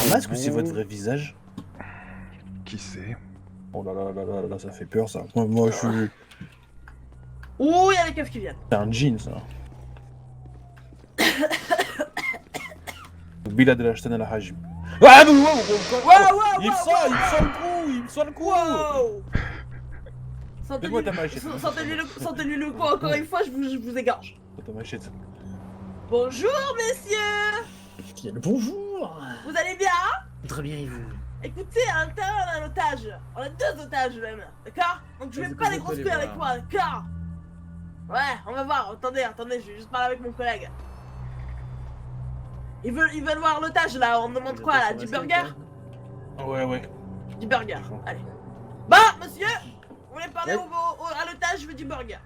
un masque ou c'est votre vrai visage? Qui c'est? Oh là là là là là, ça fait peur ça. Moi je suis... Ouh, y'a les keufs qui viennent. C'est un jean ça. Bilad el Ashtan al Hajim. Ah mais wow, il me sent le coup. Wow. Fais-moi ta machette. Sentez-lui le coup encore une fois, je vous égorge. Ta machette. Bonjour messieurs. Bonjour. Vous allez bien? Très bien, et vous? Écoutez, à l'intérieur on a un otage. On a 2 otages même, d'accord? Donc je Ah, mets c'est pas que les vous grosses allez couilles avec voir. moi, d'accord? Ouais, on va voir, attendez, je vais juste parler avec mon collègue. Ils veulent voir l'otage là, on me demande quoi là? Du burger? Ouais. Du burger, allez. Bah, monsieur, vous voulez parler à l'otage, je veux du burger.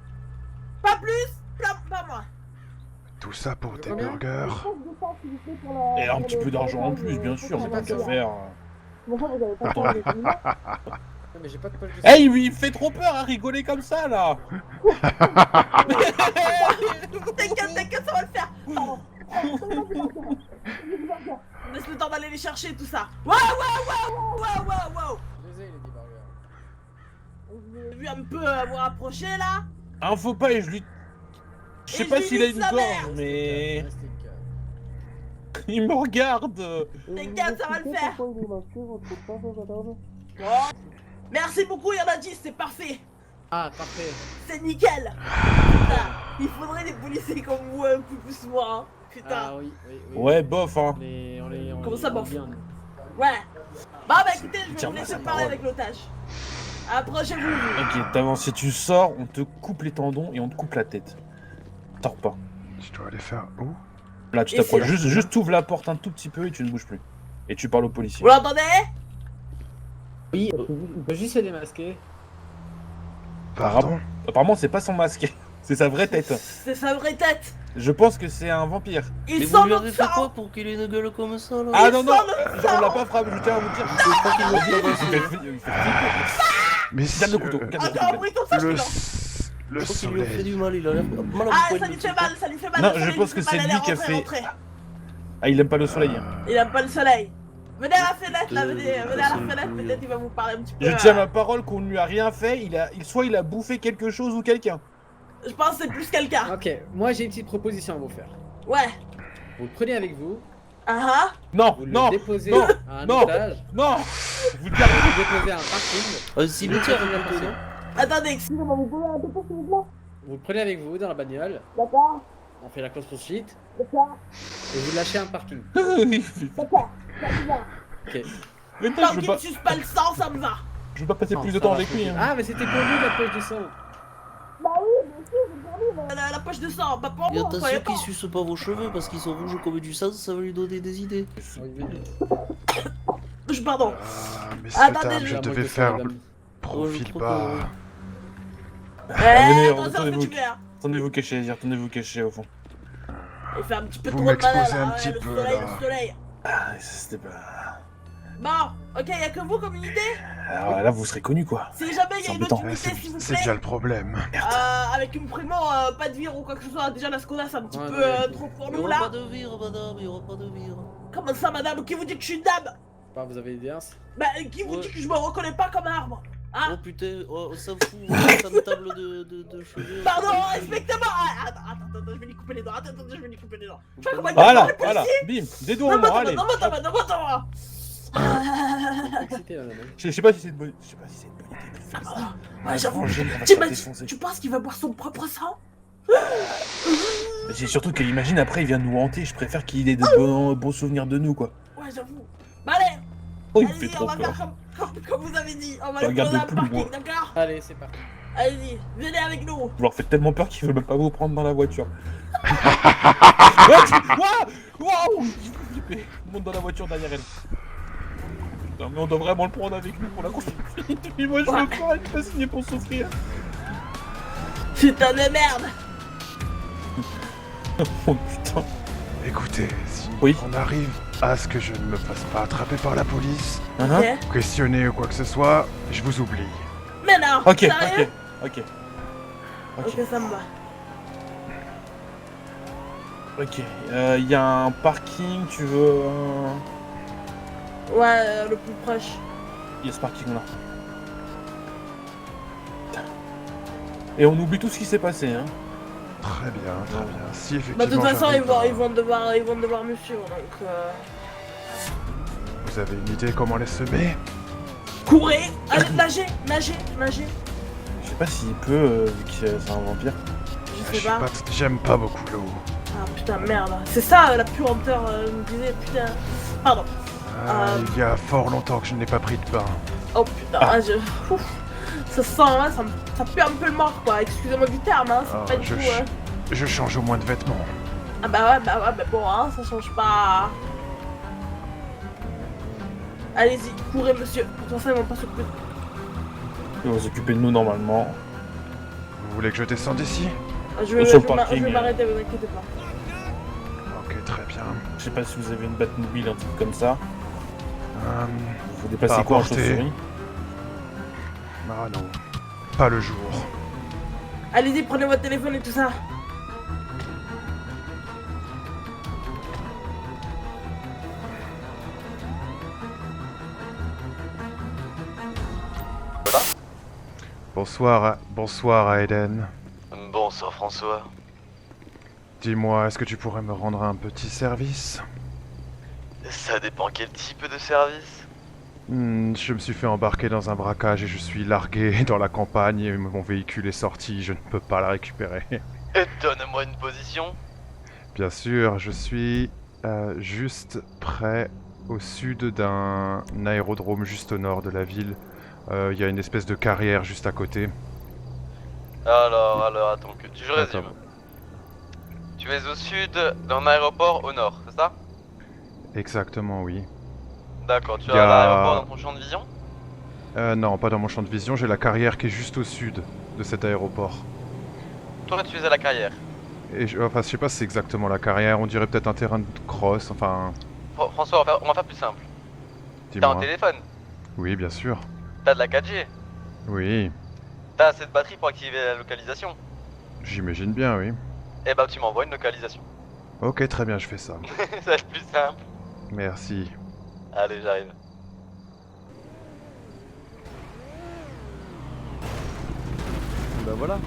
Pas plus, pas moins. Tout ça pour des Combien? burgers. Et un petit peu d'argent en plus, bien sûr, c'est pas qu'à faire. Non, mais j'ai pas de poche de Eh, il me fait trop peur à rigoler comme ça là. T'inquiète, ça va le faire. On laisse le temps d'aller les chercher, tout ça. Wow. Je les ai, les 10 burgers. Vous avez vu un peu vous rapprocher là? Un faux pas et je lui... Je sais Et pas je lui s'il a nique une sa gorge, mère. mais... Plastique. Il me regarde. T'inquiète, ça va le faire. Bon. Merci beaucoup, y'en a 10, c'est parfait. Ah, parfait. C'est nickel. Putain, il faudrait des policiers comme vous un peu plus moi, hein. Putain. Ah oui. Ouais, bof, hein. Comment ça, bof? bien. Ouais. Bah écoutez, je vais Tiens, vous bah, laisser ça parler parole. avec l'otage. Approchez-vous. Ok, t'avances, si tu sors, on te coupe les tendons et on te coupe la tête. Sors pas. Je dois aller faire où? Là, tu Et t'approches. c'est- Juste t'ouvres la porte un tout petit peu et tu ne bouges plus. Et tu parles au policier. Vous l'entendez? Oui, on peut juste se démasquer. Pardon? Apparemment, c'est pas son masque. C'est sa vraie tête. C'est sa vraie tête. Je pense que c'est un vampire. Il Mais sent vous lui notre avez fait quoi sang. pour qu'il ait une gueule comme ça là? Ah Il non, sent non, notre on l'a sang. pas frappé, je tiens à vous dire. Je crois qu'il m'a Il tabassé. fait flipper. Garde le couteau, garde le Encore un couteau. bruit comme ça, je Le, suis le Je crois qu'il lui a fait soleil. du mal, il a l'air mal au Ah, poil ça de lui fait type. mal, ça lui fait mal. Non, le soleil je pense lui fait que c'est mal, lui allez, qui a rentrez, fait- rentrez. Ah, il aime pas le soleil. Il aime pas le soleil. Venez à la fenêtre là, venez à la fenêtre, peut-être il va vous parler un petit peu. Je tiens ma parole qu'on ne lui a rien fait. Soit il a bouffé quelque chose ou quelqu'un. Je pense que c'est plus quelqu'un. Ok, moi j'ai une petite proposition à vous faire. Ouais. Vous le prenez avec vous, Ah Non, vous le non, déposez non, à un non. otage, non. Vous le vous gardez. le déposez à un parking. Un cimetière, plutôt, non? Attendez, excusez-moi, vous pouvez répéter s'il vous plaît? Vous le prenez avec vous dans la bagnole, D'accord, on fait la course poursuite d'accord, et vous lâchez à un parking. d'accord. Ok. Mais non, Tant je veux qu'il pas, ne suce pas le sang, ça me va. je veux pas passer Non, plus de ça temps va, avec faut lui. que- Hein. Ah, mais c'était pour lui la poche de sang. Bah oui, bien sûr, j'ai pour lui, la poche de sang, pas pour Et moi, croyez attention pas. qu'il suce pas vos cheveux parce qu'ils sont rouges comme du sang, ça va lui donner des idées. Pardon. Ah, mais Attendez, dame, je je- devais faire Ouais, profil je crois bas. venez, Attention, retournez-vous. c'est super. Attendez-vous cacher, attendez-vous cacher au fond. Il fait un petit peu Vous trop de mal m'exposez là, un ouais, petit le peu, soleil, là. le soleil. Ah, c'était pas... Bon, ok, y'a que vous comme unité? Alors là, vous serez connu quoi. Si jamais il y a C'est une autre embêtant. Ouais, unité, s'il vous c'est plaît. déjà le problème. Avec une primo, pas de vire ou quoi que ce soit. Déjà la Skoda c'est un petit Ouais, peu ouais. trop pour Il y nous aura pas là. de vire, madame, il y aura pas de vire. Comment ça madame? Qui vous dit que je suis une dame? Bah, vous avez des idées? Bah qui vous Ouais. dit que je me reconnais pas comme arbre? Oh Hein? putain, oh, on s'en fout, on a une table de cheveux. Pardon, respectez-moi! Attends, je vais lui couper les dents. Attends, je vais lui couper les dents. Je sais pas comment il Voilà, les voilà, policiers. bim, des doigts Non, en moi, allez. non, Excité là, madame. Je sais pas si c'est une bonne idée de faire ça. Ouais, j'avoue. Venger, on va se faire T'imagines- défoncer. Tu penses qu'il va boire son propre sang? Mais c'est surtout qu'imagine après il vient nous hanter, je préfère qu'il ait de bons souvenirs de nous quoi. Ouais, j'avoue. Bah allez, Oh il me fait allez-y, on trop va faire peur. comme vous avez dit. On va Je aller regarde prendre un de plus, parking, moi. d'accord? Allez, c'est parti. Allez-y, venez avec nous. Vous leur faites tellement peur qu'ils veulent même pas vous prendre dans la voiture. Waouh! Il faut flipper. Monte dans la voiture derrière elle. Putain mais on doit vraiment le prendre avec nous pour la conduite. Mais moi je veux pas, il pas signé pour souffrir. Putain de merde. Oh putain. Écoutez, si Oui. on arrive à ce que je ne me fasse pas attraper par la police, Hein? Ok. questionner ou quoi que ce soit, je vous oublie. Mais non. Ok, sérieux? ok. Ok, ça me va. Ok, il y a un parking, tu veux un... Ouais, le plus proche. Il y a ce parking là. Et on oublie tout ce qui s'est passé, hein. Très bien, très bien. Si Bah, effectivement. de toute façon, j'arrive à- ils vont devoir me suivre, donc Vous avez une idée comment les semer? courez, allez, nagez. Je sais pas s'il peut, vu que c'est un vampire. Je sais pas. J'aime pas beaucoup l'eau. Ah putain, merde. C'est ça, la puanteur, me disait, putain. Pardon. Il y a fort longtemps que je n'ai pas pris de bain. Oh putain, Ouf. Ça sent, hein, ça pue un peu le mort, quoi. Excusez-moi du terme, hein, c'est Ah, pas du tout... Je change au moins de vêtements. Ah bah ouais, bon, hein, ça change pas... Allez-y, courez, monsieur. De toute façon, ils vont pas s'occuper. Ils vont s'occuper de nous normalement. Vous voulez que je descende ici? Sur le parking, je vais m'arrêter, vous inquiétez pas. Ok, très bien. Je sais pas si vous avez une Batmobile, un truc comme ça. Vous dépassez Pas quoi en apporté. chauve-souris? Ah non, pas le jour. Allez-y, prenez votre téléphone et tout ça. Bonsoir Aiden. Bonsoir François. Dis-moi, est-ce que tu pourrais me rendre un petit service? Ça dépend quel type de service. Je me suis fait embarquer dans un braquage et je suis largué dans la campagne et mon véhicule est sorti, je ne peux pas la récupérer. Donne-moi une position. Bien sûr, je suis juste près au sud d'un aérodrome juste au nord de la ville. Il y a une espèce de carrière juste à côté. Alors, attends que je résume. Attends. Tu es au sud d'un aéroport au nord, c'est ça? Exactement, oui. D'accord, tu Y as a- l'aéroport dans ton champ de vision? Non, pas dans mon champ de vision, j'ai la carrière qui est juste au sud de cet aéroport. Toi, tu es à la carrière. Et je sais pas si c'est exactement la carrière, on dirait peut-être un terrain de cross, enfin... François, on va faire plus simple. T'as un Dis-moi. téléphone, Oui, bien sûr. t'as de la 4G, Oui, t'as assez de batterie pour activer la localisation. j'imagine bien, oui. Eh ben, tu m'envoies une localisation. Ok, très bien, je fais ça. Ça va être plus simple. Merci. Allez, j'arrive. Bah voilà.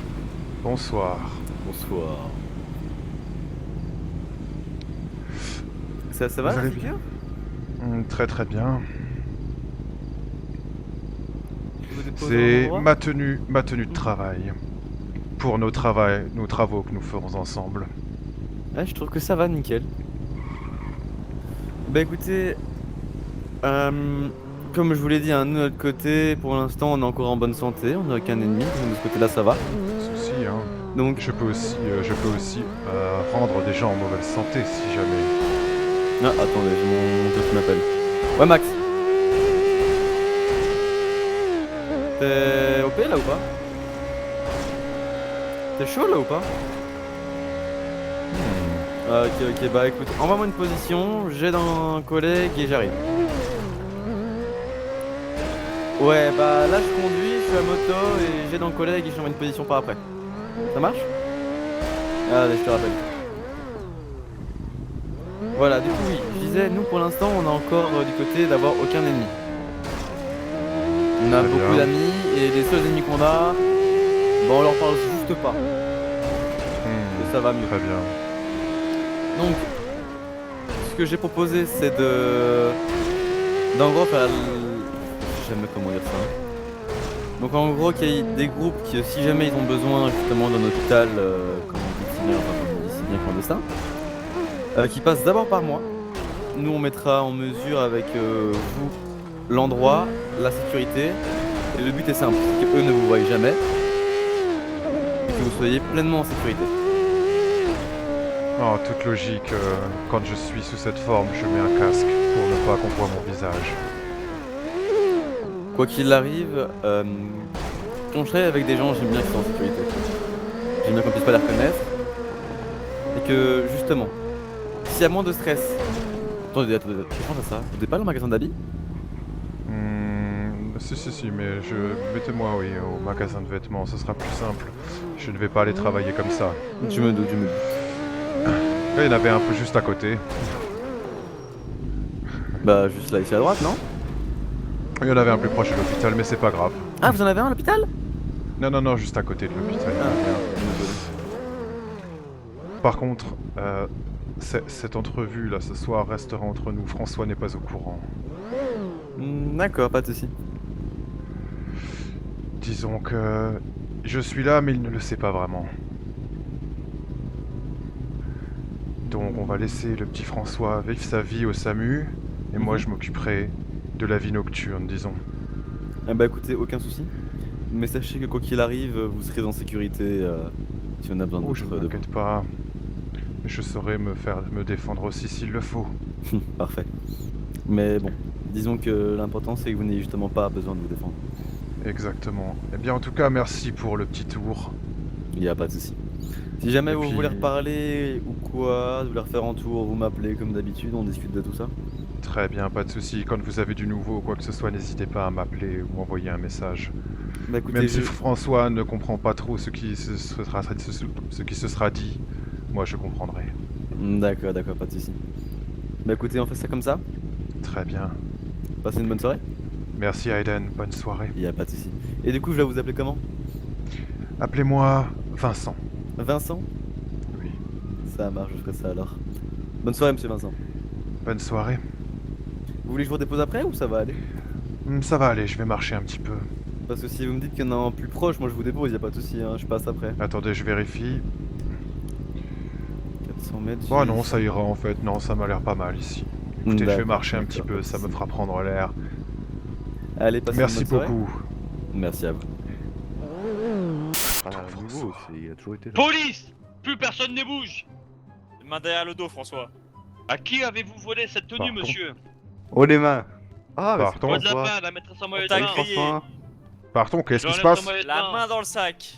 Bonsoir. Bonsoir. Ça va, Vous allez Zika? Très très bien. Tu veux déposer C'est un endroit ma tenue de travail. Pour nos travaux que nous ferons ensemble. Ouais, je trouve que ça va nickel. Bah écoutez, comme je vous l'ai dit, hein, nous de notre côté, pour l'instant on est encore en bonne santé, on n'a aucun ennemi, donc de ce côté là ça va. Ceci, hein. Donc, Je peux aussi rendre des gens en mauvaise santé si jamais. ah attendez, j'ai mon pote qui m'appelle. Ouais Max. T'es OP là ou pas? T'es chaud là ou pas? Ok, bah écoute, envoie-moi une position, j'aide un collègue et j'arrive. Ouais, bah là je conduis, je suis à moto et j'aide un collègue et je t'envoie une position par après. Ça marche? Allez, je te rappelle. Voilà, du coup oui, je disais, nous pour l'instant on a encore du côté d'avoir aucun ennemi. On a Très beaucoup bien. d'amis et les seuls ennemis qu'on a, bah on leur parle juste pas. Et ça va mieux. Très bien. Donc, ce que j'ai proposé, c'est d'en gros faire. Je sais jamais comment dire ça. Donc, en gros, qu'il y ait des groupes qui, si jamais ils ont besoin justement d'un hôpital, comme on dit si bien, enfin, comme on dit si bien clandestin, qui passent d'abord par moi. Nous, on mettra en mesure avec vous l'endroit, la sécurité. Et le but est simple, c'est qu'eux ne vous voient jamais et que vous soyez pleinement en sécurité. En toute logique, quand je suis sous cette forme, je mets un casque pour ne pas qu'on voit mon visage. Quoi qu'il arrive, quand je travaille avec des gens, j'aime bien qu'ils soient en sécurité. J'aime bien qu'on puisse pas les reconnaître. Et que, justement, s'il y a moins de stress... Attendez, je pense à ça. Vous n'êtes pas dans le magasin d'habits? Si, mais mettez-moi, oui, au magasin de vêtements, ce sera plus simple. Je ne vais pas aller travailler comme ça. Je me doute. Là, il y en avait un peu juste à côté. Bah juste là, ici à droite, non? Il y en avait un plus proche de l'hôpital, mais c'est pas grave. Ah, vous en avez un à l'hôpital? Non, non, non, juste à côté de l'hôpital. Ah, Par contre, cette entrevue là ce soir restera entre nous. François n'est pas au courant. D'accord, pas de soucis. Disons que je suis là, mais il ne le sait pas vraiment. Donc on va laisser le petit François vivre sa vie au SAMU, et moi je m'occuperai de la vie nocturne, disons. Ah bah écoutez, aucun souci. Mais sachez que quoi qu'il arrive, vous serez en sécurité si on a besoin de Oh, je votre ne m'inquiète pas. Je saurai me défendre aussi s'il le faut. Parfait. Mais bon, disons que l'important c'est que vous n'ayez justement pas besoin de vous défendre. Exactement. Eh bien en tout cas, merci pour le petit tour. Il n'y a pas de souci. Si jamais Et vous puis- voulez reparler ou quoi, vous voulez refaire un tour, vous m'appelez comme d'habitude, on discute de tout ça. Très bien, pas de souci. Quand vous avez du nouveau ou quoi que ce soit, n'hésitez pas à m'appeler ou m'envoyer un message. Bah écoutez, Même si François ne comprend pas trop ce qui se sera dit, moi je comprendrai. D'accord, d'accord, pas de souci. Bah écoutez, on fait ça comme ça. Très bien. Passez une bonne soirée. Merci Aiden, bonne soirée. Il n'y a pas de souci. Et du coup, je vais vous appeler comment? Appelez-moi Vincent. Vincent? Oui. Ça marche, je ferai ça alors. Bonne soirée, monsieur Vincent. Bonne soirée. Vous voulez que je vous dépose après ou ça va aller? Ça va aller, je vais marcher un petit peu. Parce que si vous me dites qu'il y en a un plus proche, moi je vous dépose, y a pas de souci, hein, je passe après. Attendez, je vérifie. 400 mètres. Bon non, ça ira en fait. Non, ça m'a l'air pas mal ici. Écoutez, je vais D'accord, marcher un petit d'accord, peu, ça me fera prendre l'air. Allez, passez Merci une bonne soirée. beaucoup. Merci à vous. Nouveau, il a toujours été là. Police! Plus personne ne bouge! Main derrière le dos, François. À qui avez-vous volé cette tenue, Pardon. monsieur? Oh les mains. Ah, mais c'est Pardon. Pas de la François. balle, la maîtresse en maillot de t'a bain. grillé. François. Pardon, qu'est-ce qui se J'enlève passe ton maillot de La bain. main dans le sac.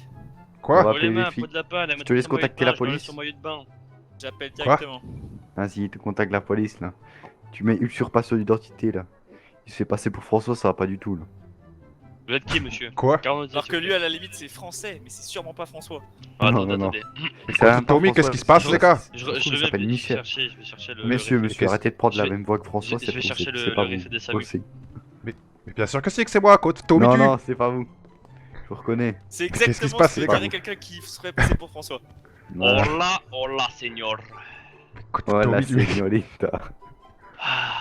Quoi On va Oh les appeler les mains, flics. pas de la balle, la Je te maîtresse laisse en maillot de contacter bain, la j'enlève police. son maillot de bain. J'appelle Quoi directement. Vas-y, tu contactes la police là. Tu mets usurpation d'identité là. Il se fait passer pour François, ça va pas du tout là. Vous êtes qui, monsieur? Quoi Quarante-dix, Alors s'il que vous lui, plaît. à la limite, c'est français, mais c'est sûrement pas François. Ah, Non, attendez, non, non. attendez. C'est même pas Tommy, qu'est-ce François, qui se passe c'est- les gars? Je Il vais s'appelle Michel. je vais chercher le. Monsieur, monsieur, qu'est-ce- arrêtez de prendre la je- même voix que François, je vais c'est chercher c'est le pas riff vous. des saluts. Aussi. Mais bien sûr que c'est moi, Tommy Non, tu. non, c'est pas vous. Je vous reconnais. C'est Qu'est-ce qui se exactement passe, ce que les dirait gars quelqu'un qui serait passé pour François. Voilà. Oh là, señor. Voilà, Tommy, tu- señorita. Ah,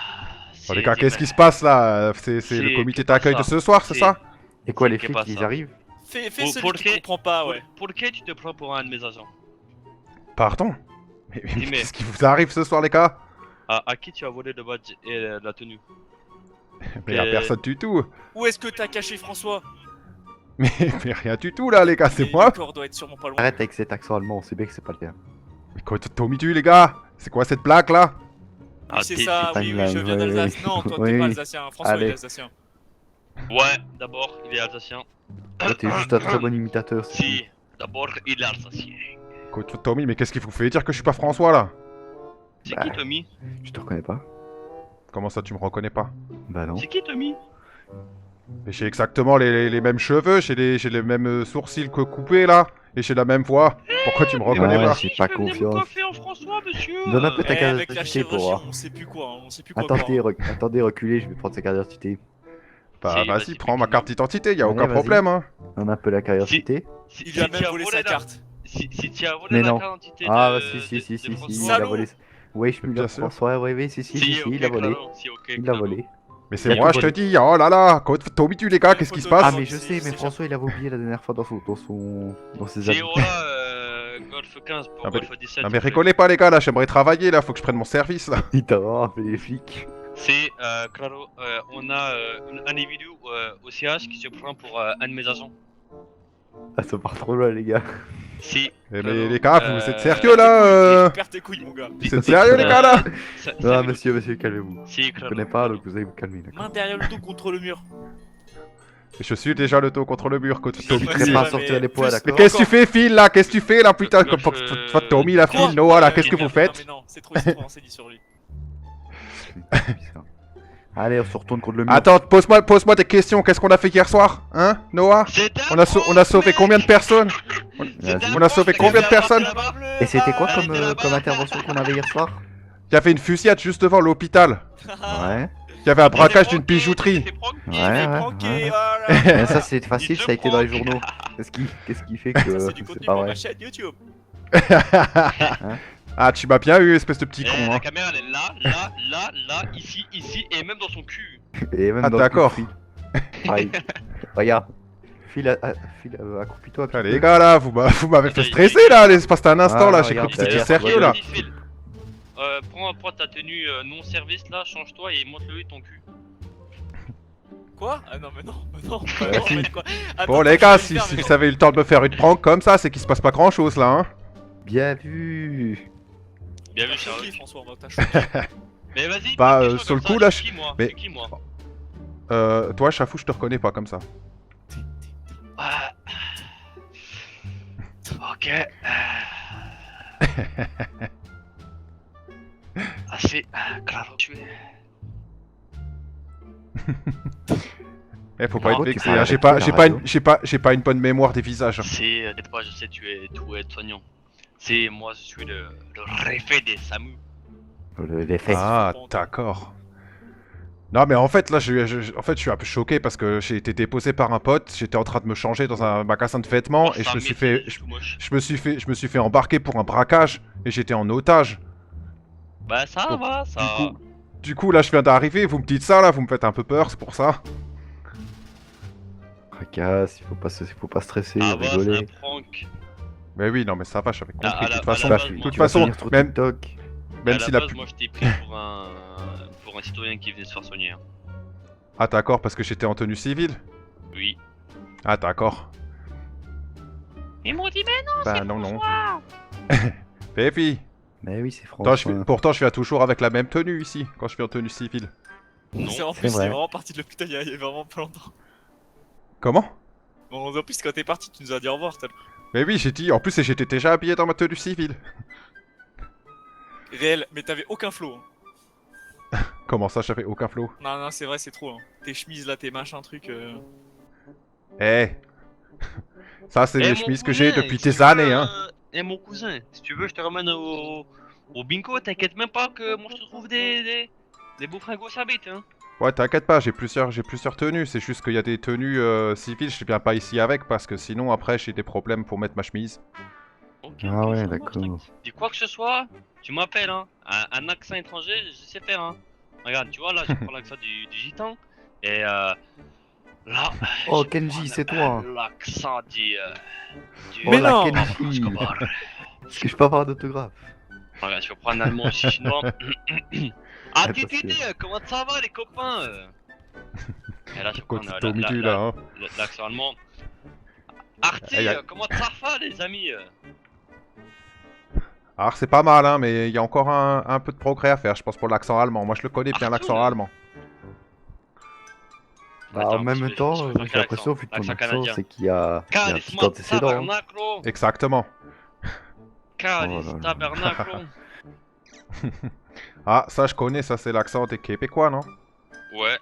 Bon, les gars, qu'est-ce qui se passe là? C'est le C'est- comité c'est pas d'accueil de ça. ce soir, c'est C'est- ça? Et quoi, les C'est flics, pas ils ça. arrivent? Fais Pour- celui pour qui lequel- comprend pas, ouais. Pour lequel tu te prends pour un de mes agents? Pardon? Mais Dis-moi. qu'est-ce qui vous arrive ce soir les gars? À qui tu as volé le badge et la tenue? Mais y'a personne du tout. Où est-ce que t'as caché François? Mais rien du tout là les gars, c'est Et moi. Le corps doit être sûrement pas loin. Arrête avec cet accent allemand, on sait bien que c'est pas le cas. Mais quoi, Tommy tu les gars? C'est quoi cette blague là? Oui, c'est t'es- ça, t'es oui, timeline, je viens ouais, d'Alsace. ouais. Non, toi, Oui, t'es pas oui. alsacien. François, il Allez. est alsacien. Ouais, d'abord, il est alsacien. Toi, t'es juste un très bon imitateur. c'est Si, d'abord, il est alsacien. Quoi, Tommy, mais qu'est-ce qui vous fait dire que je suis pas François là? C'est Bah. qui Tommy? tout. Je te reconnais pas. Comment ça tu me reconnais pas? Bah non. C'est qui Tommy? Mais j'ai exactement les mêmes cheveux, j'ai les mêmes sourcils que coupés là, et j'ai la même voix. Pourquoi tu me reconnais Ouais, pas? j'ai pas Je peux venir me confiance. coiffer en François, monsieur. Donne un peu ta Eh, carte avec la d'identité pour chirurgie, voir. on sait plus quoi, hein, on sait plus quoi Attendez, croire. attendez, reculez, je vais prendre sa carte d'identité. Bah Si, vas-y, vas-y, prends ma pique-le. carte d'identité, y a Allez, aucun vas-y. problème hein. Donne un peu la carte d'identité. Il lui a même tu as volé volé sa la- carte. Si tu as volé Mais la non. carte d'identité Ah, de... bah si, de François. il a Salaud. volé. Oui, je me Bien le sûr. François, oui, si, ok, il a volé. claro, si, ok, Il l'a claro. volé. Mais c'est Il a moi, tout je te volé. dis, oh là là, Tommy tu les gars, qu'est-ce qui se photo. Ah, passe? mais je sais, mais c'est François, il avait oublié la dernière fois dans ses C'est habits. Ola, Golf 15 pour Ah, mais- Golf 17. Non mais rigolez pas les gars là, j'aimerais travailler là, faut que je prenne mon service là. Il t'a vraiment fait les flics. C'est, claro, on a un individu au CH qui se prend pour un de mes agents. Ah, ça part trop loin, les gars. Si. Mais claro, les gars, vous êtes sérieux là? Perds tes couilles, mon gars. Vous êtes sérieux les gars là? Non, monsieur, calmez-vous. Si, Je claro. connais pas, donc vous allez vous calmer, d'accord. Main derrière le dos contre le mur. Je suis déjà le dos contre le mur, contre Tommy. Ouais, Je c'est pas vrai, sortir mais les poids, plus- d'accord. Mais qu'est-ce que tu fais Phil là? Qu'est-ce que tu fais là putain? Golf, Toi Tommy la Quoi Phil, Noah là, Ouais, qu'est-ce que non, vous faites? Non, mais non, c'est trop renseigné sur lui. Allez, on se retourne contre le mur. Attends, pose-moi des questions, qu'est-ce qu'on a fait hier soir? Hein Noah? On a sauvé combien de personnes? On a sauvé combien de personnes? Et c'était quoi comme intervention qu'on avait hier soir? y avait une fusillade juste devant l'hôpital. Ouais. Il y avait un braquage d'une bijouterie. Ouais, Pranké, ouais. voilà. Mais ça c'est facile, Il te ça a été dans les prank. journaux. Qu'est-ce qui fait que Ça, c'est du c'est contenu pas pour vrai? ma chaîne YouTube. Ah, tu m'as bien eu, espèce de petit Eh, con. la Hein. caméra elle est là, ici, et même dans son cul. Et même Ah, dans le d'accord. cul. Pareil. Regarde. File accroupis-toi. un petit Ah, peu. les gars, là, vous m'avez fait stresser, là, l'espace d'un instant, Ah, là, j'ai regarde, cru que c'était derrière, sérieux, là. Vas-y, Phil. Prends ta tenue non-service là, change-toi et montre-lui ton cul. Quoi? Ah non, mais non, si. mais quoi? Attends, Bon, les attends, gars, je vais si le faire, mais vous avez eu le temps de me faire une prank comme ça, c'est qu'il se passe pas grand-chose, là, hein. Bien vu. Bien vu, non. Charles. Choqué, François, on va t'as choqué. Mais vas-y, Bah, dis quelque chose sur le comme coup, ça, là, c'est qui, moi mais- C'est qui, moi Toi, Chafou, je te reconnais pas comme ça. Ah. Ok. Assez claro, tu es. Eh, faut pas Non, être tu vexé, parles hein. avec qui, la J'ai pas une bonne mémoire des visages. Hein. C'est, t'inquiète pas, je sais, tu es tout soignant. C'est moi, je suis le réfé des Samu. Les fesses. Ah, d'accord. Non, mais en fait, là, en fait, je suis un peu choqué parce que j'ai été déposé par un pote. J'étais en train de me changer dans un magasin de vêtements et je me suis fait, je me suis fait embarquer pour un braquage et j'étais en otage. Bah ça Donc, va, ça. Du coup, là, je viens d'arriver. Vous me dites ça, là, vous me faites un peu peur, c'est pour ça. Tracasse, il faut pas stresser, Ah bah, c'est un rigoler. prank. Mais oui, non, mais ça va, j'avais compris. à De la- toute à la façon, base, de moi, toute tu vas façon, finir sur même TikTok. même à si la la base, moi, je t'ai pris pour un citoyen qui venait se faire soigner. Hein. Ah, d'accord, parce que j'étais en tenue civile. Oui. Ah, d'accord. Ils m'ont dit, mais non, Bah, non, non. Pépi. Mais oui, c'est Pourtant, François. pourtant, je viens toujours avec la même tenue ici, quand je suis en tenue civile. Non. C'est en c'est plus, il vrai. est vraiment parti de l'hôpital il y a vraiment pas longtemps. Comment? Bon, en plus, quand t'es parti, tu nous as dit au revoir tout à l'heure. Mais oui, j'ai dit, en plus, j'étais déjà habillé dans ma tenue civile. Réel, mais t'avais aucun flow. Hein. Comment ça, j'avais aucun flow? Non, non, c'est vrai, c'est trop. Hein. Tes chemises là, tes machins, trucs. Eh. Ça, c'est Eh, les mon chemises que cousin, j'ai depuis si tu des veux, années, hein. Eh mon cousin, si tu veux, je te ramène au bingo, t'inquiète même pas que moi je te trouve des beaux fringos à bête, hein. Ouais, t'inquiète pas, j'ai plusieurs tenues. C'est juste qu'il y a des tenues civiles, je viens pas ici avec parce que sinon, après, j'ai des problèmes pour mettre ma chemise. Ok, Ah ok, ouais, ça marche, d'accord. t'inquiète. Dis quoi que ce soit, tu m'appelles, hein. Un accent étranger, je sais faire, hein. Regarde, tu vois, là, je prends l'accent du gitan. Et là. Oh, je Kenji, prends c'est toi. L'accent du. Oh Mais la non. Kenji. Est-ce que je peux avoir d'autographe? Regarde, je vais prendre un allemand aussi chinois. Ah, Ouais, TTD, parce comment ça va les copains Et là, je Quand prends t'es au milieu, là, hein. l'accent allemand. Arte, Aïe, aïe. comment ça va les amis Alors, c'est pas mal, hein, mais il y a encore un peu de progrès à faire, je pense, pour l'accent allemand. Moi, je le connais bien, Arthur, l'accent là. allemand. Bah, Attends, en même je vais temps, faire j'ai quel l'impression, accent vu de ton Accent accent, canadien. c'est qu'il y a un petit Charisma antécédent. hein. tabernaclo Exactement. Charisma Oh là là. tabernaclo Ah, ça, je connais, ça, c'est l'accent des Québécois, non? Ouais.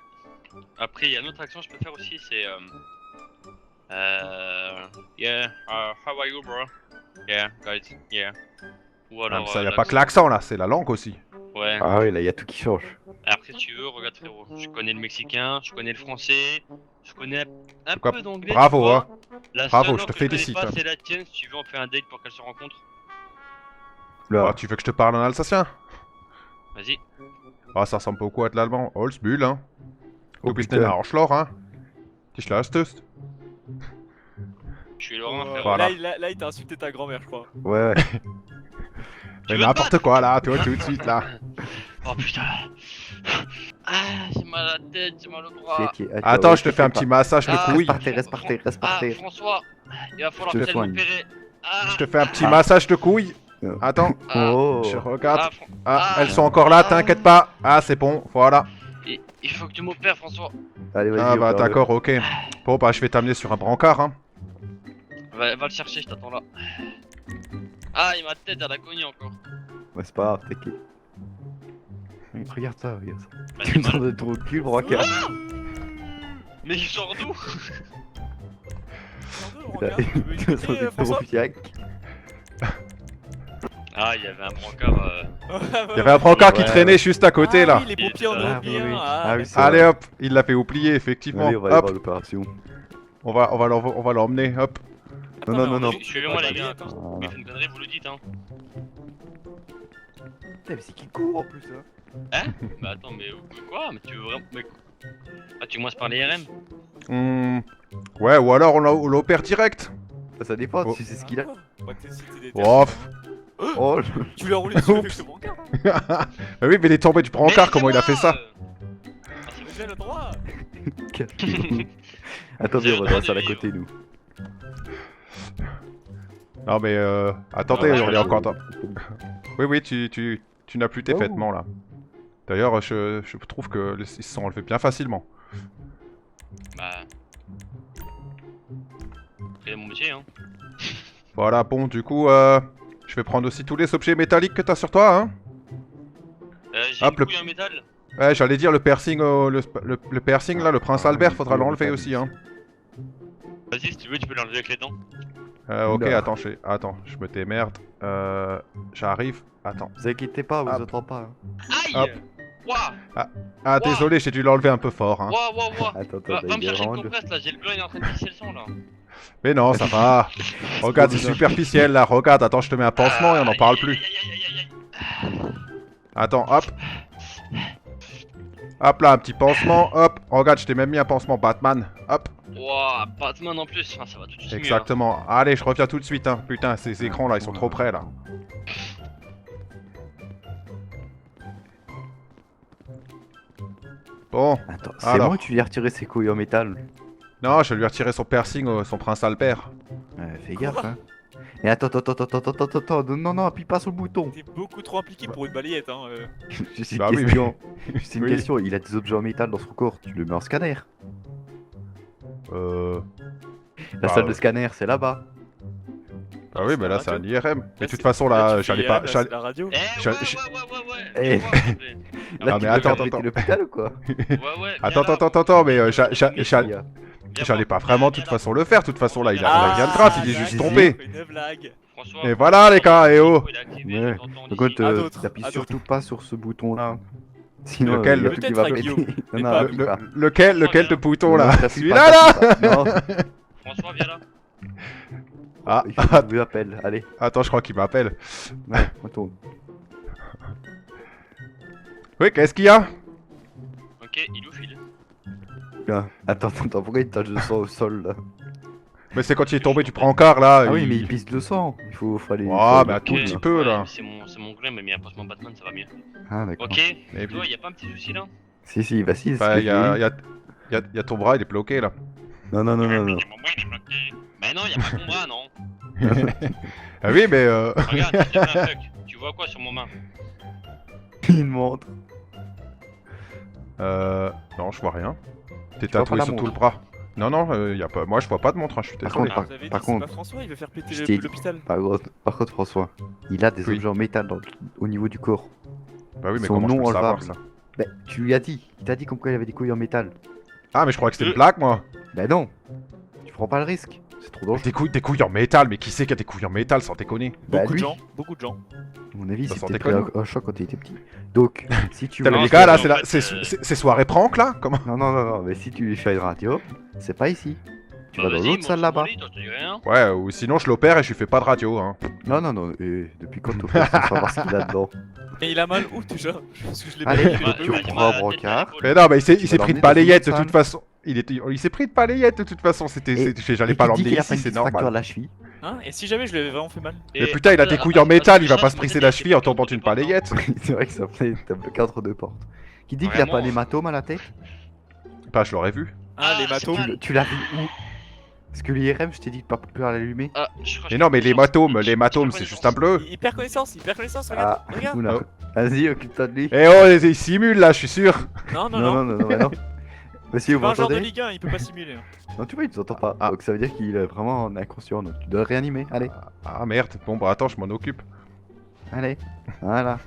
Après, il y a un autre accent que je peux faire aussi, c'est yeah, how are you bro? Yeah, guys, yeah. Ou Ah, alors, mais ça, y a pas que l'accent, là, c'est la langue aussi. Ouais. Ah oui, là, il y a tout qui change. Après, si tu veux, regarde frérot, je connais le mexicain, je connais le français, je connais un Quoi, peu d'anglais. bravo, tu vois. hein. La Bravo, seule je te langue que félicite, connais hein. pas, c'est la tienne, si tu veux, on fait un date pour qu'elle se rencontre. Là, Ah, tu veux que je te parle en alsacien? Vas-y. Ah, ça ressemble beaucoup à de l'allemand. Holzbühl, hein. Oh, Du bist putain. ein Arschloch, hein. Die Schlastest. Je suis Laurent, frérot. Voilà. Là, il t'a insulté ta grand-mère, je crois. ouais, ouais. Tu Mais veux n'importe pas quoi, là, toi, tout de suite, là. Oh putain. Ah, j'ai mal à la tête, j'ai mal au bras. Attends, je te fais un petit massage le Ah, couille. Reste par terre, reste par Ah, terre. François, il va falloir Je te peut-être soigne. m'opérer. Ah, Je te fais un petit massage de couilles. Attends, ah, Oh. je regarde. Fran- Ah, ah, elles sont encore là, ah. t'inquiète pas. Ah, c'est bon, voilà. il faut que tu m'opères, François. Allez, vas-y. Ah bah opère-le. d'accord, ok. Bon bah je vais t'amener sur un brancard, hein. Va le chercher, je t'attends là. Ah, ma tête, elle a cogné encore. Ouais, c'est pas grave, t'inquiète. Regarde ça, regarde ça. Bah, Tu j'ai me sens mal. de trop cul, braquard. Mais il sort d'où Tu veux Tu me sens écouter, de trop François fiac. Ah, il y avait un brancard. Il y avait un brancard qui Ouais, traînait juste à côté là. Oui, les pompiers en Ah, ont oui, oublié oui. un. Ah, oui, c'est Allez vrai. hop, il l'a fait oublier effectivement. Allez, on va aller Hop, voir l'opération. on va l'emmener. Hop. Non, non, non, non. Suivez-moi, les gars. Voilà. Mais faites une connerie, vous le dites, hein. Putain, mais c'est qui court en plus, hein. Hein? Bah attends, mais quoi? Mais tu veux vraiment. Mais... Ah, tu commences par les RM? Ouais, ou alors on l'opère direct. Ça dépend, Oh. tu sais ce qu'il a. Bah, t'es- si t'es déter, Oh, Oh, Tu lui as roulé dessus avec le brancard. Bah oui, mais il est tombé du brancard, comment il a fait ça? J'ai le droit. attendez, on va dans la salle à côté, nous. Non mais attendez, Ah ouais, on est ouais. encore temps. Oui, tu n'as plus tes Oh. vêtements là. D'ailleurs, je trouve que ils se sont enlevés bien facilement. Bah. C'est mon métier, hein. Voilà, bon, du coup, je vais prendre aussi tous les objets métalliques que t'as sur toi, hein. J'ai Hop, une le- couille en métal. Ouais, j'allais dire le piercing, le piercing là, le prince Albert, faudra l'enlever aussi, hein. Vas-y, si tu veux, tu peux l'enlever avec les dents. Ok, Oula. attends, je me démerde. J'arrive. Attends. Vous inquiétez pas, vous Hop. entendez pas. Hein. Aïe! Hop. Waouh! Ah, désolé, j'ai dû l'enlever un peu fort, hein. Waouh! Attends, Va attends, me il est chercher une vraiment dur. compresse là, j'ai le blanc, il est en train de pisser le sang là. Mais non, ça va. Regarde, c'est superficiel là. Regarde, attends, je te mets un pansement et on n'en parle plus. Attends, hop. Hop là, un petit pansement. Hop. Regarde, je t'ai même mis un pansement Batman. Hop. Waouh, Batman en plus, ah, ça va tout de suite mieux. Exactement. Allez, je reviens tout de suite, hein. Putain, ces écrans là, ils sont trop près là. Bon. Attends, c'est Alors. moi que tu lui as retiré ses couilles en métal. Non, je vais lui retirer son piercing, son prince Albert. Fais gaffe, hein. Et attends, non, appuie pas sur le bouton. T'es beaucoup trop impliqué pour une balayette, hein. C'est une Bah oui, question. C'est une Oui. question, il a des objets en métal dans son corps, tu le mets en scanner. La Bah, salle de scanner, c'est là-bas. Ah oui, mais là c'est un radio. IRM. Mais de Là, toute c'est- façon là, là, tu j'allais fais pas. IRM, là, j'allais- c'est la radio. Eh, Je- ouais. Eh. Fais-moi, s'il te plaît. Là, Ah, tu mais veux attends, faire péter attends. l'hôpital ou quoi Ouais, Attends, mais Qu'est-ce qu'il y a j'allais pas vraiment de toute façon le faire. De toute façon là, il a Ah, rien de grave, il est juste d'accord. tombé. Une blague. François, Et voilà les gars, et oh. il est activé, Ouais. je t'entends Donc, d'ici. À d'autres, t'appuies à surtout pas sur ce bouton-là. Sinon, Lequel il y a tout qui Peut-être va à péter. Guillaume, mais Non, pas à appuie pas. Lequel de bouton là? Non, t'appuies Celui-là pas, là? t'appuies pas. Non, François, viens là. Ah, il faut que tu m'appelles. Allez, attends, je crois qu'il m'appelle. ouais, on tourne. Oui, qu'est-ce qu'il y a? Ok, il ouf, il. Bien. Attends, pourquoi il tache de sang au sol là? Mais c'est quand il est tombé du brancard là. Ah oui, mais il pisse le sang. Il faut aller. Ah, faut mais aller un tout cool, petit là. peu Ouais, là. C'est mon gland, mais mis un pansement Batman, ça va mieux. Ah, d'accord. Ok, Mais toi, y'a pas un petit souci là? Si, bah si, c'est Bah, ce que il y a, j'ai y, a, y, a, y a ton bras, il est bloqué là. eu. Non. Mon bras, il est bloqué. Mais non, y'a pas mon bras, non. Ah oui, mais Regarde, j'ai fait un fuck. Tu vois quoi sur mon main? Une montre. non, je vois rien. T'es Tu vois pas tatoué la sur tout le montre bras. Non, y a pas. Moi, je vois pas de montre, hein, je suis Par désolé. contre, Vous avez dit, par c'est contre, pas François, il veut faire péter je t'ai dit- l'hôpital. Par contre, François, il a des Oui. objets en métal au niveau du corps. Bah oui, mais Son comment je peux nom le savoir enlevable. ça? Bah, tu lui as dit. Il t'a dit comme quoi il avait des couilles en métal. Ah, mais je crois que c'était une blague, moi. Bah non. Tu prends pas le risque. C'est trop dangereux. Des couilles en métal, mais qui c'est qui a des couilles en métal sans déconner? Bah, Beaucoup de lui. gens, beaucoup de gens. À mon avis, Ça c'est sent peut-être déconner. un choc quand il était petit. Donc, si tu Putain, veux. mais Non, les gars, là, c'est- c'est en la- fait, c'est soirée prank là? Comment? Non, mais si tu lui fais une radio, c'est pas ici. Tu Bah, vas dans vas-y, l'autre monte salle sur là-bas. mon lit, toi, je te dis rien. Ouais, ou sinon je l'opère et je lui fais pas de radio, hein. Non, et depuis quand on peut savoir ce qu'il a dedans? Et il a mal où déjà? Parce que je l'ai pas Allez, vu, il est Bah, tu pas- bah, reprends un j'ai mal à la tête, brancard. à l'épaule. Mais non, mais il s'est vas pris l'emmener de dans balayette de une toute façon. Il s'est pris de balayette de toute façon, j'allais pas l'emmener ici, c'est fracture à normal. la cheville. Hein? Et si jamais je lui avais vraiment fait mal? Mais Et putain, il a des après- couilles en après, métal, il va pas se je briser me la disais, cheville en c'est tombant contre d'une les portes, hein. balayette. C'est vrai que ça fait t'as bloqué entre deux portes. Qui dit qu'il a pas Vraiment. l'hématome à la tête? Bah, je l'aurais vu. Ah, les c'est matos. mal. Tu l'as vu où? Parce que l'IRM, je t'ai dit de pas pouvoir l'allumer. Ah, je crois que Mais je non, mais perds l'hématome, connaissance. c'est juste un bleu. Il perd connaissance, regarde, Ah, regarde. oula. Vas-y, occupe-toi de lui. Eh oh, il simule là, je suis sûr. Non, non. Bah non. Monsieur, C'est vous pas un genre de m'entendez? Ligue 1, il peut pas simuler. Non, tu vois, il nous entend pas. Ah. Donc ça veut dire qu'il est vraiment inconscient. Donc tu dois réanimer. Allez, Ah merde, bon bah attends, je m'en occupe. allez. Voilà.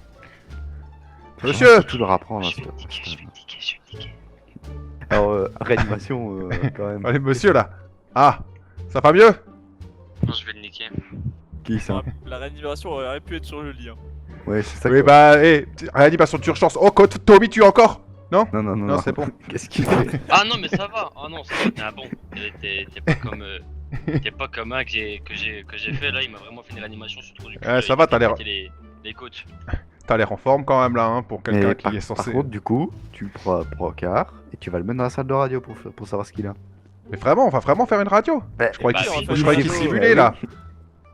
Monsieur Faut tout leur apprendre. Je hein, suis niqué. Alors, réanimation, quand même. Allez, monsieur là. Ah, ça va mieux? Non, je vais le niquer. Qui ça? La réanimation aurait pu être sur le lit. Hein. Ouais, c'est ça. Oui, bah, réanimation d'urgence. Oh, Tommy tue encore? Non? Non, non, non. Non, c'est bon. Qu'est-ce qu'il fait? Ah non, mais ça va. Ah non, ça va. Ah bon, t'es pas comme. T'es pas comme un que j'ai fait là, il m'a vraiment fait une réanimation sur le trou du cul. Ça va, t'as l'air. Les côtes. T'as l'air en forme quand même là, hein, pour quelqu'un Mais qui par, est censé. par contre, du coup, tu prends un car et tu vas le mettre dans la salle de radio pour savoir ce qu'il a. Mais vraiment, on va vraiment faire une radio? Bah, Je croyais bah, qu'il oui, je croyais qu'il oui, simulait oui. là.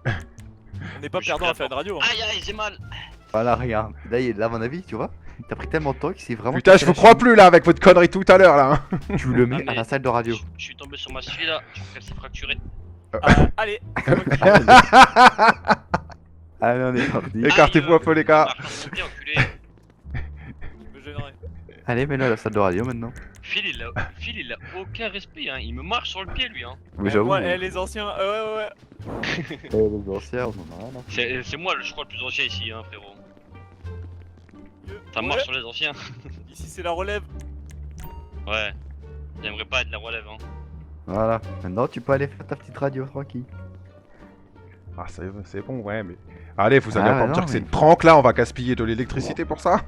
On n'est pas perdant à faire une radio. Hein. Aïe aïe, j'ai mal. Voilà, regarde. Là, à mon avis, tu vois, t'as pris tellement de temps qu'il s'est vraiment. Putain, je vous crois plus là avec votre connerie tout à l'heure là. Hein. Tu le mets Ah, mais à la salle de radio. Je suis tombé sur ma cheville là, je crois qu'elle s'est fracturée. Allez, Allez, on est parti. Écartez-vous un peu les gars. Enculé. je me gênerai. Allez, mets-le à la salle de radio maintenant. Phil il a aucun respect, hein. Il me marche sur le pied lui, hein. Mais j'avoue. Ouais, les anciens, ouais. Les anciens, on en a rien. Hein. C'est moi, je crois, le plus ancien ici, hein, frérot. Ça Ouais. marche sur les anciens. Ici c'est la relève. Ouais. J'aimerais pas être la relève, hein. Voilà. Maintenant, tu peux aller faire ta petite radio tranquille. Ah, c'est bon, ouais, mais. Allez, vous allez Ah, encore me non, dire que c'est mais- une tranque là, on va gaspiller de l'électricité pour ça?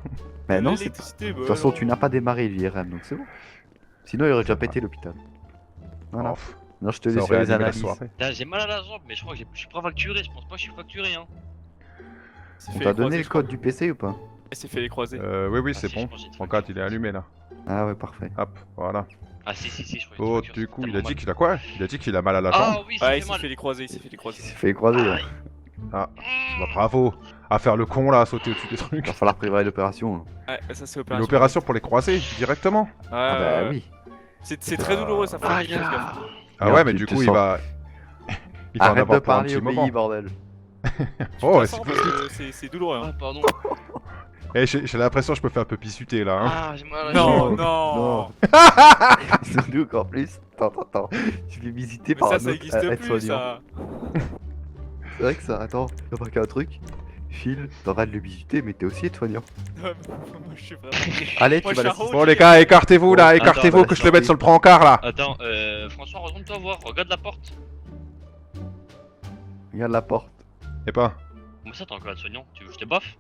Mais non, c'est. De L'électricité, bah, toute façon, non. tu n'as pas démarré l'IRM, donc c'est bon. Sinon, il aurait déjà pété l'hôpital. Voilà. Oh, pff, Non, je te ça laisse aurait faire les animé la analyses. soirée. Putain, j'ai mal à la jambe, mais je crois que je suis pas facturé. Je pense pas que je suis facturé, hein. C'est On fait t'a les donné croisés, le je crois. code du PC ou pas? Il s'est fait les croisés. Oui, Ah, c'est si, bon. je pense que j'ai été Ton cadre, il est facturé. allumé là. Ah ouais, parfait. Hop, voilà. Ah si, je crois que Oh, j'ai été facturé, du coup, c'est il a tellement dit mal. qu'il a quoi? Il a dit qu'il a mal à la Ah jambe. oui, ça Ouais, fait il s'est mal. fait les croisés, Il s'est fait croiser. Là. Bah, bravo. À faire le con là, à sauter au-dessus des Il trucs. va falloir préparer l'opération. Là. Ouais, ça c'est Une opération. opération pour les croiser directement. Ah bah oui. C'est très douloureux, ça fait Aïe, quelque chose, gaffe. Ah Merde, ouais, mais tu du te coup, il sens- va. Il va en Arrête de avoir pour un parler petit au moment. pays, bordel. Oh, Ça c'est sent parce que c'est douloureux. Ah, Hein. pardon. j'ai l'impression que je peux faire un peu pissuter là. Hein. Ah, j'ai mal à la Non, jambe. non. Surtout encore plus. Attends. Tu fais visiter Mais par ça, un ça autre existe plus, aide-soignant. ça. C'est vrai que ça. Attends, t'as marqué un truc. Phil, t'auras de le visiter, mais t'es aussi aide-soignant. Ouais, moi je suis vraiment. Allez, Moi, tu vas je suis l'assister. un Bon les gars, écartez-vous là, Bon, écartez-vous attends, que je bah, le mette sur le brancard là. Attends, François, retourne-toi voir, regarde la porte. Regarde la porte. Et pas. Comment ça, t'es encore soignant? Tu veux que je te baffe?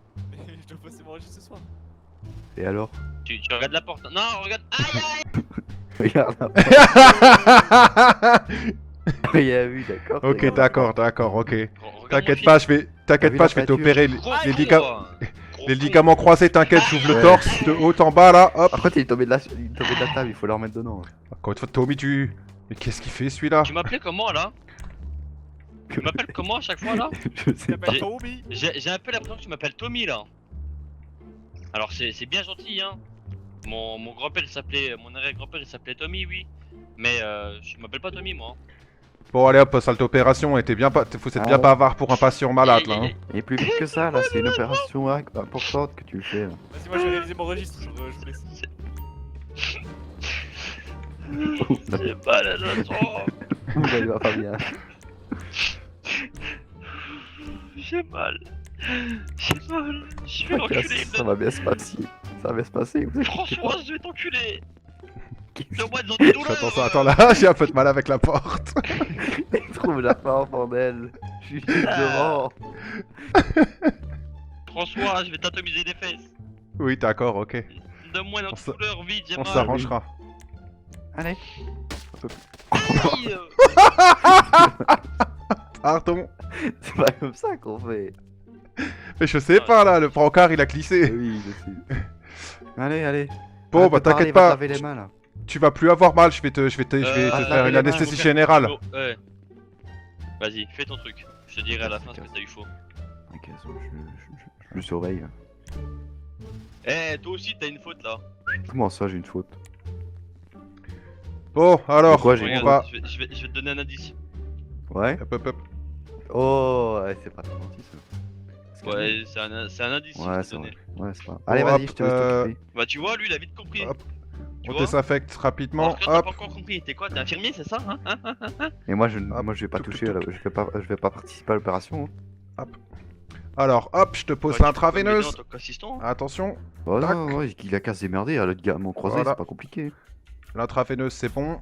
Je dois passer mon registre ce soir. Et alors? Tu regardes la porte. Non, regarde. Aïe aïe. Regarde la porte. Il a vu, d'accord. Ok, regarde. d'accord, ok. Regarde T'inquiète mon pas, fils. t'inquiète vu pas, la je vais peinture t'opérer Gros les con, ligaments. quoi. Gros Les con. ligaments croisés, t'inquiète, j'ouvre le Ouais. torse de haut en bas là, hop. Après, il est tombé de la table, il faut le remettre dedans. Encore une fois, Tommy, tu. Mais qu'est-ce qu'il fait celui-là? Tu m'appelais comment là? Tu m'appelles comment à chaque fois là? Je sais pas. T'appelles Tommy. J'ai un peu l'impression que tu m'appelles Tommy là. Alors c'est bien gentil hein. Mon grand-père il s'appelait. Mon arrière-grand-père il s'appelait Tommy, oui. Mais je m'appelle pas Tommy moi. Bon, allez hop, salle d'opération, vous êtes bien Ah bien ouais. bavard pour un patient malade là. Hein. Il est plus vite que ça, là, c'est une opération importante que tu le fais. Là. Vas-y, moi je vais réaliser mon registre, je vous laisse. J'ai mal à la jambe. Ouh, il va pas bien. J'ai mal. J'ai mal. Je vais l'enculer. Ça va bien se passer. Ça va bien se passer. Vous inquiétez pas. François, je vais t'enculer. Fais-moi des antidouleurs. Attends là, j'ai un peu de mal avec la porte. Trouve la porte, bordel. Je suis juste devant. François, je vais t'atomiser les fesses. Oui, d'accord, ok. Donne-moi une On s'a- antidouleur, vite, j'ai On mal. s'arrangera. Allez. Aïe. Pardon. C'est pas comme ça qu'on fait. Mais je sais pas là, le brancard il a glissé. Oui, je sais. Allez. Bon, Arrête bah de parler, t'inquiète va te pas. laver les mains, là. Tu vas plus avoir mal, je vais te faire laver une les anesthésie mains, générale. Ouais. Vas-y, fais ton truc. Je te dirai à la fin ce que t'as eu chaud. Ok, je le surveille. Là. Eh, toi aussi t'as une faute là. Comment ça, j'ai une faute? Bon, alors, Pourquoi j'ai une on Regarde, va. je vais te donner un indice. Ouais. Hop. Oh, ouais, c'est pas trop gentil ça. Ouais, c'est un indice. Ouais, je c'est te vrai. donner. Ouais, c'est pas. Allez, Bon, vas-y, hop, je te laisse t'occuper. Bah, tu vois, lui il a vite compris. Hop. Tu On vois désinfecte Parce rapidement. que t'as Hop. pas encore compris. T'es quoi? T'es infirmier, c'est ça hein Et moi, je Hop, vais pas touc, toucher, touc, là, je vais pas participer à l'opération. hein. Alors, hop, je te pose Ouais, tu peux l'intraveineuse. m'aider en tant qu'assistant, hein. Attention, Oh Tac. non, ouais, il a qu'à se démerder, l'autre gars m'en croisé, Voilà. c'est pas compliqué. l'intraveineuse c'est bon.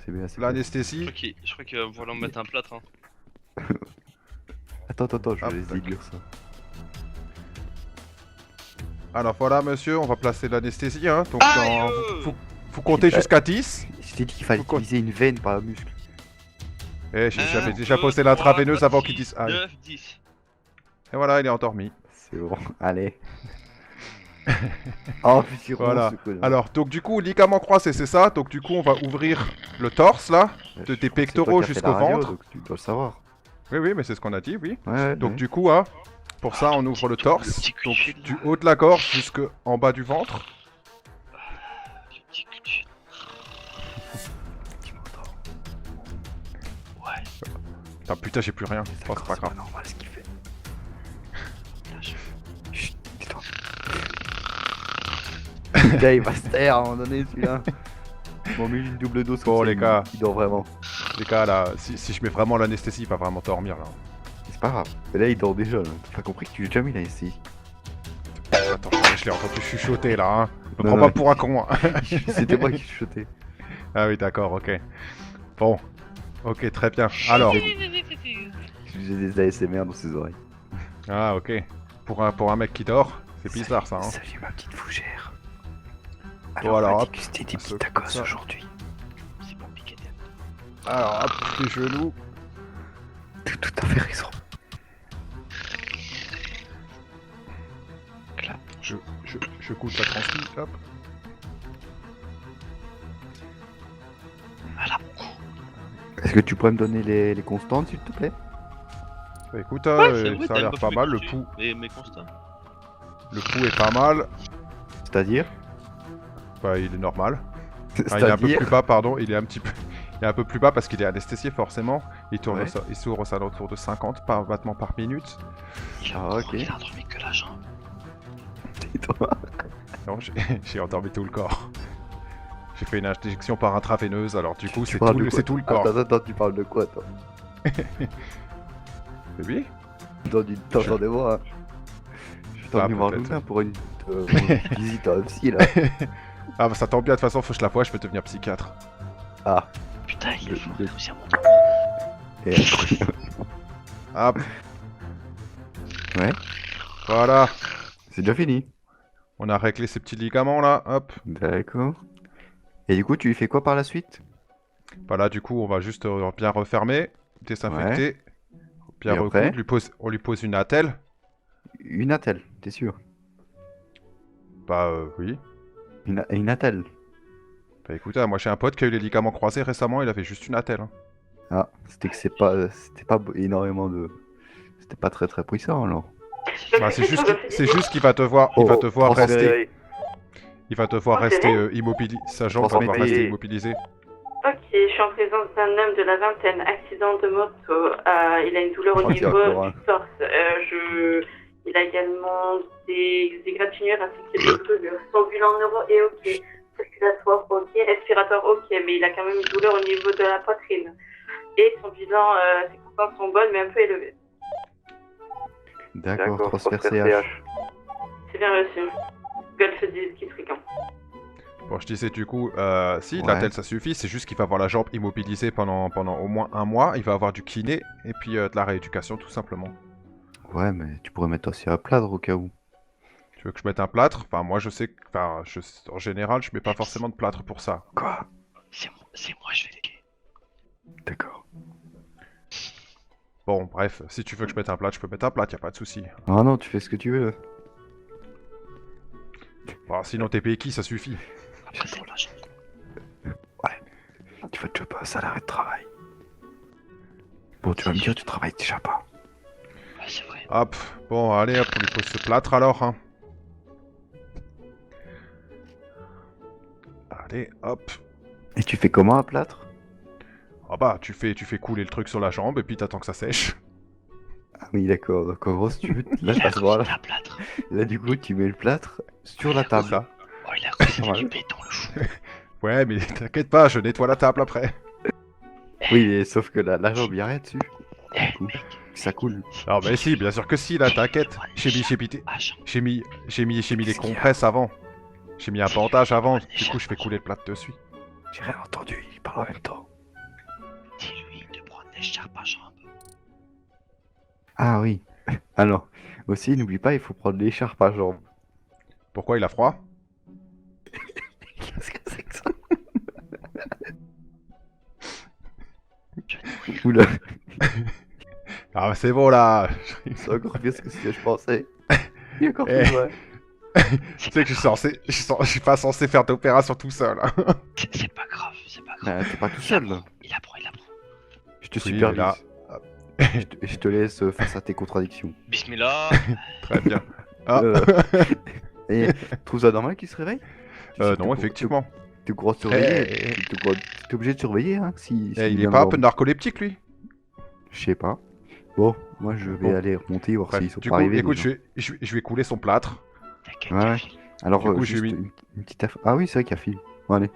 C'est bien, c'est bien. L'anesthésie. Je crois qu'il va falloir me mettre un plâtre. Hein. Attends, je Hop, vais les dire ça. Alors voilà, monsieur, on va placer l'anesthésie, hein. Donc, Aïe, faut compter J'ai- jusqu'à 10. Je t'ai dit qu'il fallait utiliser une veine, pas un muscle. Eh, j'avais 1, déjà 2, posé 3, l'intraveineuse 4, avant qu'ils 6, disent aïe. 9, 10. Et voilà, il est endormi. C'est bon, allez. Oh, putain, Voilà. ce connard. Alors, donc du coup, ligament croisé, c'est ça. Donc du coup, on va ouvrir le torse, là. Je de crois tes que c'est toi pectoraux qui as fait jusqu'au la radio, ventre. donc tu dois le savoir. Oui, mais c'est ce qu'on a dit, oui. Ouais, Donc ouais. du coup, hein, pour ça, on ouvre le torse. petit Donc cul. du haut de la gorge jusqu'en bas du ventre. Le petit cul. Ouais. Ah putain, j'ai plus rien. Oh, c'est pas grave. normal ce qu'il fait. Chut, tais-toi. Putain, il va se taire à un moment donné celui-là. Bon, mais une double dose. Bon, comme ça, les gars. Il dort vraiment. Les gars, là, si je mets vraiment l'anesthésie, il va vraiment dormir, là. C'est pas grave. Mais là, il dort déjà. T'as pas compris que tu l'as déjà mis là ici. Attends, je l'ai entendu chuchoter, là, hein. Me Non, prends non. pas pour un con, hein. C'était moi qui chuchotais. Ah oui, d'accord, ok. Bon. Ok, très bien. Alors. J'ai des ASMR dans ses oreilles. Ah, ok. Pour un mec qui dort, c'est bizarre, ça, hein. Salut ma petite fougère. Bon, alors, on a hop. dégusté des on petits se tacos coupe ça. aujourd'hui. C'est pas piqué. Alors, hop, les genoux. Tout à fait raison. Je coupe la transmis, hop. Est-ce que tu pourrais me donner les constantes s'il te plaît? Bah, écoute, C'est vrai, ça a t'as l'air pas pas fait mal, le dessus. pouls. Mais constat. Le pouls est pas mal. C'est-à-dire? Bah, il est normal. Ah, il est un peu plus bas, pardon. Il est un petit peu. Il est un peu plus bas parce qu'il est anesthésié, forcément. Il tourne, Ouais. il s'ouvre aux alentours de 50 battements par minute. Ah, ok. Il a endormi que la jambe. Tais-toi. Non, j'ai endormi tout le corps. J'ai fait une injection par intraveineuse, alors du coup, Tu c'est parles tout, de quoi, c'est tout le toi? corps. Attends, tu parles de quoi toi? Bébé T'entendez-moi hein. Je suis Ah, venu voir peut-être. Louvain pour une petite visite à un psy là. Ah, bah ça tombe bien, de toute façon, faut que je la voie, je peux devenir psychiatre. Ah. Putain, il est fort, Le- il a réussi à mon Et... Hop. Ouais. Voilà. C'est déjà fini. On a réglé ces petits ligaments là, hop. D'accord. Et du coup, tu lui fais quoi par la suite? Voilà, du coup, on va juste bien refermer, désinfecter, bien Et après recoudre, on lui pose une attelle. Une attelle, t'es sûr? Bah, oui. Une attelle. Bah, écoutez, moi j'ai un pote qui a eu les ligaments croisés récemment, il avait juste une attelle. Hein. Ah, c'était pas énormément de... C'était pas très puissant alors. Bah, c'est juste qu'il va devoir, il va devoir transférer. rester. Il va devoir rester immobilisé. Sa jambe va devoir Transférer. rester immobilisée. Ok, je suis en présence d'un homme de la vingtaine, accident de moto. Il a une douleur au Oh, niveau d'accord, du torse. Il a également des égratignures ainsi que des brûlures. Son bilan neuro est ok. Circulatoire ok. Respiratoire ok. Mais il a quand même une douleur au niveau de la poitrine. Et son bilan, ses constantes sont bonnes mais un peu élevées. D'accord, transfert CH. C'est bien reçu. Golf 10 qui fréquent. Bon, je disais du coup, si, Ouais. l'attelle ça suffit, c'est juste qu'il va avoir la jambe immobilisée pendant au moins un mois, il va avoir du kiné et puis de la rééducation tout simplement. Ouais, mais tu pourrais mettre aussi un plâtre au cas où. Tu veux que je mette un plâtre? Enfin, moi je sais que, en général, je mets pas forcément de plâtre pour ça. Quoi? C'est moi, je vais léguer. D'accord. Bon, bref, si tu veux que je mette un plâtre, je peux mettre un plâtre, y a pas de souci. Ah non, tu fais ce que tu veux. Bon, sinon tes béquilles, ça suffit. Après, c'est la jambe. Tu vas te passer à l'arrêt de travail. Bon, tu vas me dire, tu travailles déjà pas. Ouais, c'est vrai. Hop, bon, allez, hop, on lui pose ce plâtre alors. Hein. Allez, hop. Et tu fais comment un plâtre? Ah bah, tu fais couler le truc sur la jambe et puis t'attends que ça sèche. Ah oui, d'accord. Donc en gros, si tu veux, là, Il a à ce moment-là, creusé un plâtre. là, du coup, tu mets le plâtre sur la table. Ça. Oh, il a creusé Pas du mal. béton, le fou. Ouais, mais t'inquiète pas, je nettoie la table après. Oui, et sauf que la jambe, y a rien dessus. Eh, Du coup, ça coule. Non, mais si, bien sûr que si, là, t'inquiète. J'ai mis les compresses avant. J'ai mis un bandage avant, du coup je fais couler le plâtre dessus. J'ai rien entendu, il parle en même temps. Dis-lui de prendre l'écharpe à jambe. Ah oui. Alors, aussi, n'oublie pas, il faut prendre l'écharpe à jambes. Pourquoi il a froid? Qu'est-ce que c'est que ça? Oula, Ah, c'est bon là. c'est encore pire que ce que je pensais. Il est encore Eh. plus vrai. Tu sais que je suis pas censé faire d'opération tout seul. Hein. C'est pas grave, c'est pas grave. T'es pas tout seul là. Il apprend, il apprend. Je te Oui, supervise. mais là- Je te laisse face à tes contradictions. Bismillah. Très bien. Ah. Et trouve ça normal qu'il se réveille? Tu sais que Non, t'es effectivement. T'es au courant de surveiller. Eh. T'es obligé de surveiller, hein, si Eh, il vient est pas un de peu dormir. narcoleptique lui? Je sais pas. Bon, moi je vais Bon. aller remonter, voir Bref, s'ils sont du pas coup, arrivés. écoute, déjà. je vais couler son plâtre. T'inquiète, Ouais. Kevin. Alors, du coup, juste j'ai mis- une petite affaire. Ah oui, c'est vrai qu'il y a film. Bon, allez.